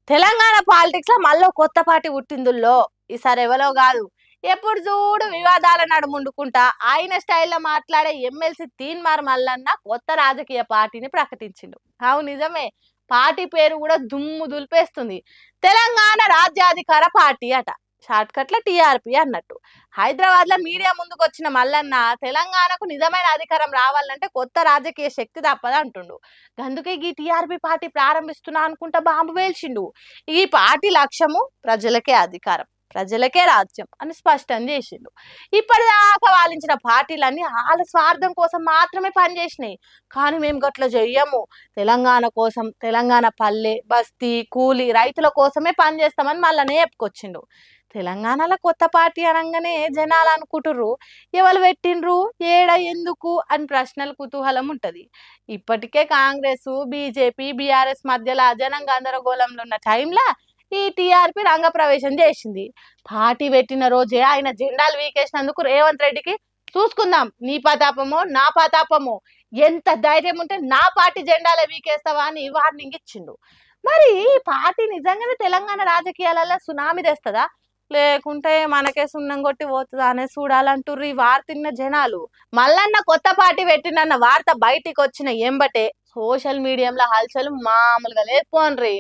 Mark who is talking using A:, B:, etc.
A: Telangana politics లో మళ్ళీ కొత్త పార్టీ పుట్టిందుల్లో ఈసారి ఎవరో కాదు. ఎప్పుడు చూడు వివాదాల నడుముండుకుంటా ఆయన స్టైల్లో మాట్లాడే ఎమ్మెల్సీ తీన్మార్ మల్లన్న కొత్త రాజకీయ పార్టీని ప్రకటించిండు. అవును నిజమే, పార్టీ పేరు కూడా దుమ్ము దులిపేస్తుంది. తెలంగాణ రాజ్యాధికార పార్టీ అట, షార్ట్ కట్ లో టీఆర్పీ అన్నట్టు. హైదరాబాద్ లో మీడియా ముందుకు వచ్చిన మల్లన్న తెలంగాణకు నిజమైన అధికారం రావాలంటే కొత్త రాజకీయ శక్తి తప్పదు అంటుండు. అందుకే ఈ టీఆర్పీ పార్టీ ప్రారంభిస్తున్నా అనుకుంటా బాంబు వేల్చిండు. ఈ పార్టీ లక్ష్యము ప్రజలకే అధికారం, ప్రజలకే రాజ్యం అని స్పష్టం చేసిండు. ఇప్పటిదాకా వాలించిన పార్టీలన్నీ వాళ్ళ స్వార్థం కోసం మాత్రమే పనిచేసినాయి. కానీ మేము గట్ల చెయ్యము, తెలంగాణ కోసం, తెలంగాణ పల్లె బస్తీ కూలి రైతుల కోసమే పనిచేస్తామని మళ్ళీ చెప్పుకొచ్చిండు. తెలంగాణలో కొత్త పార్టీ అనగానే జనాలు అనుకుంటుర్రు ఎవరు పెట్టిండ్రు, ఏడ, ఎందుకు అని ప్రశ్నలు కుతూహలం ఉంటది. ఇప్పటికే కాంగ్రెస్ బీజేపీ బీఆర్ఎస్ మధ్యలో జనం గందరగోళంలో ఉన్న టైంలో ఈ టీఆర్పీ రంగప్రవేశం చేసింది. పార్టీ పెట్టిన రోజే ఆయన జెండాలు వీకేసినందుకు రేవంత్ రెడ్డికి చూసుకుందాం నీ పతాపమో నా పతాపమో, ఎంత ధైర్యం ఉంటే నా పార్టీ జెండాలే వీకేస్తావా అని వార్నింగ్ ఇచ్చిండు. మరి ఈ పార్టీ నిజంగానే తెలంగాణ రాజకీయాలలో సునామీ తెస్తుందా, లేకుంటే మనకే సున్నం కొట్టి పోతుందా అనే చూడాలంటుర్రు ఈ వార్తిన్న జనాలు. మల్లన్న కొత్త పార్టీ పెట్టినన్న వార్త బయటికి వచ్చిన ఎంబటే సోషల్ మీడియాలో హల్చల్ మామూలుగా లేకపోన్రి.